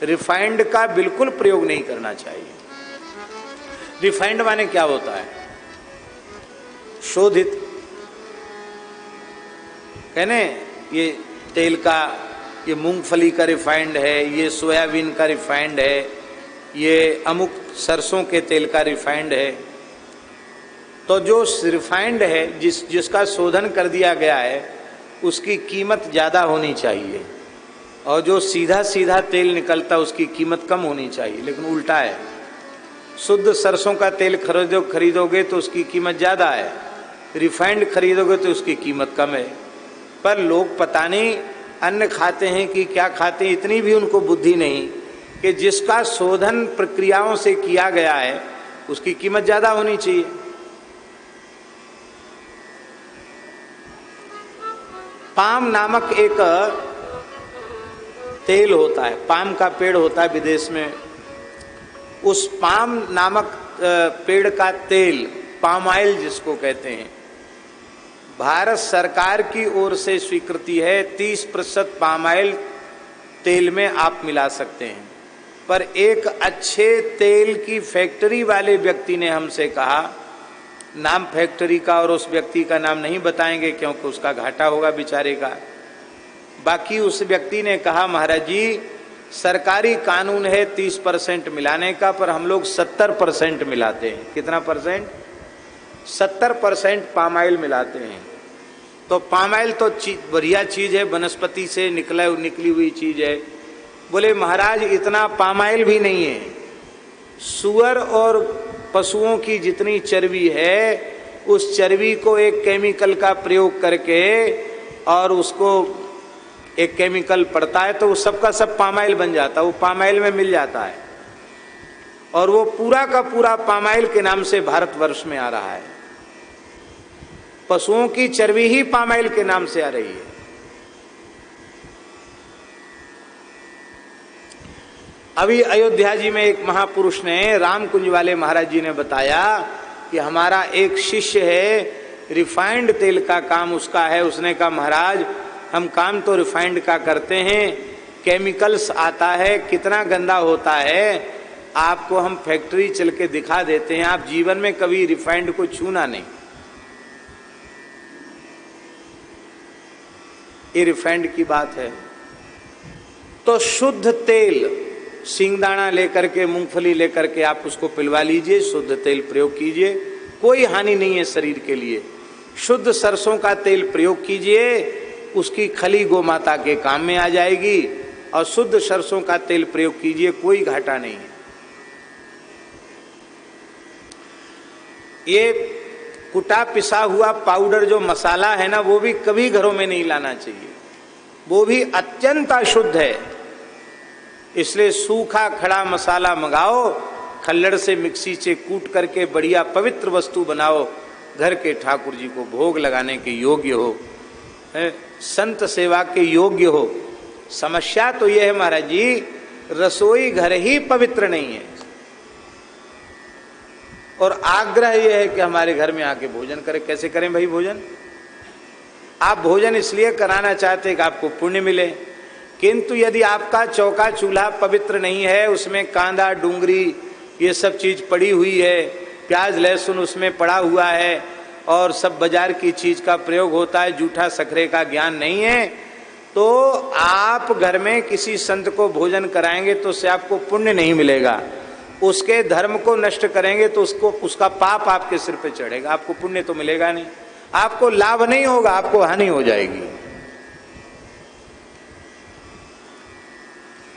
Refined का बिल्कुल प्रयोग नहीं करना चाहिए। रिफाइंड माने क्या होता है? शोधित, कहने ये तेल का, ये मूंगफली का रिफाइंड है, ये सोयाबीन का रिफाइंड है, ये अमुक सरसों के तेल का रिफाइंड है। तो जो रिफाइंड है, जिसका शोधन कर दिया गया है, उसकी कीमत ज़्यादा होनी चाहिए, और जो सीधा सीधा तेल निकलता है उसकी कीमत कम होनी चाहिए। लेकिन उल्टा है, शुद्ध सरसों का तेल खरीदोगे तो उसकी कीमत ज़्यादा है, रिफाइंड खरीदोगे तो उसकी कीमत कम है। पर लोग पता नहीं अन्न खाते हैं कि क्या खाते हैं, इतनी भी उनको बुद्धि नहीं कि जिसका शोधन प्रक्रियाओं से किया गया है उसकी कीमत ज़्यादा होनी चाहिए। पाम नामक एक तेल होता है, पाम का पेड़ होता है विदेश में। उस पाम नामक पेड़ का तेल, पाम ऑयल जिसको कहते हैं, भारत सरकार की ओर से स्वीकृति है 30% पाम ऑयल तेल में आप मिला सकते हैं। पर एक अच्छे तेल की फैक्ट्री वाले व्यक्ति ने हमसे कहा, नाम फैक्ट्री का और उस व्यक्ति का नाम नहीं बताएंगे क्योंकि उसका घाटा होगा बेचारे का। बाकी उस व्यक्ति ने कहा, महाराज जी सरकारी कानून है 30% मिलाने का, पर हम लोग 70% मिलाते हैं। कितना परसेंट? 70% पाम ऑयल मिलाते हैं। तो पाम ऑयल तो बढ़िया चीज है, वनस्पति से निकली हुई चीज है। बोले महाराज इतना पाम ऑयल भी नहीं है, सुअर और पशुओं की जितनी चर्बी है उस चर्बी को एक केमिकल का प्रयोग करके और उसको एक केमिकल पड़ता है तो वो सबका सब पाम ऑयल बन जाता है, वो पाम ऑयल में मिल जाता है, और वो पूरा का पूरा पाम ऑयल के नाम से भारतवर्ष में आ रहा है। पशुओं की चर्बी ही पाम ऑयल के नाम से आ रही है। अभी अयोध्या जी में एक महापुरुष ने, राम कुंज वाले महाराज जी ने बताया कि हमारा एक शिष्य है, रिफाइंड तेल का काम उसका है। उसने कहा महाराज हम काम तो रिफाइंड का करते हैं, केमिकल्स आता है, कितना गंदा होता है, आपको हम फैक्ट्री चल के दिखा देते हैं, आप जीवन में कभी रिफाइंड को छूना नहीं। ये रिफाइंड की बात है। तो शुद्ध तेल, सिंगदाना लेकर के, मूंगफली लेकर के आप उसको पिलवा लीजिए, शुद्ध तेल प्रयोग कीजिए, कोई हानि नहीं है शरीर के लिए। शुद्ध सरसों का तेल प्रयोग कीजिए, उसकी खली गौ माता के काम में आ जाएगी, और शुद्ध सरसों का तेल प्रयोग कीजिए, कोई घाटा नहीं है। ये कुटा पिसा हुआ पाउडर जो मसाला है ना, वो भी कभी घरों में नहीं लाना चाहिए, वो भी अत्यंत अशुद्ध है। इसलिए सूखा खड़ा मसाला मंगाओ, खल्लड़ से मिक्सी से कूट करके बढ़िया पवित्र वस्तु बनाओ, घर के ठाकुर जी को भोग लगाने के योग्य हो, संत सेवा के योग्य हो। समस्या तो यह है महाराज जी, रसोई घर ही पवित्र नहीं है, और आग्रह यह है कि हमारे घर में आके भोजन करें। कैसे करें भाई भोजन? आप भोजन इसलिए कराना चाहते हैं कि आपको पुण्य मिले, किंतु यदि आपका चौका चूल्हा पवित्र नहीं है, उसमें कांदा डूंगरी ये सब चीज पड़ी हुई है, प्याज लहसुन उसमें पड़ा हुआ है, और सब बाजार की चीज का प्रयोग होता है, जूठा सखरे का ज्ञान नहीं है, तो आप घर में किसी संत को भोजन कराएंगे तो उससे आपको पुण्य नहीं मिलेगा। उसके धर्म को नष्ट करेंगे तो उसका पाप आपके सिर पे चढ़ेगा, आपको पुण्य तो मिलेगा नहीं, आपको लाभ नहीं होगा, आपको हानि हो जाएगी।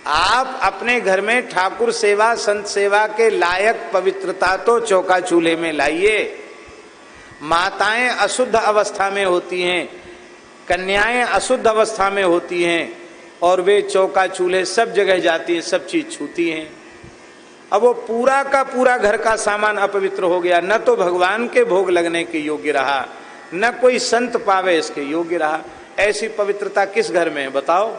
आप अपने घर में ठाकुर सेवा संत सेवा के लायक पवित्रता तो चौका चूल्हे में लाइए। माताएं अशुद्ध अवस्था में होती हैं, कन्याएं अशुद्ध अवस्था में होती हैं, और वे चौका चूल्हे सब जगह जाती हैं, सब चीज छूती हैं। अब वो पूरा का पूरा घर का सामान अपवित्र हो गया, न तो भगवान के भोग लगने के योग्य रहा, न कोई संत पावे इसके योग्य रहा। ऐसी पवित्रता किस घर में है बताओ?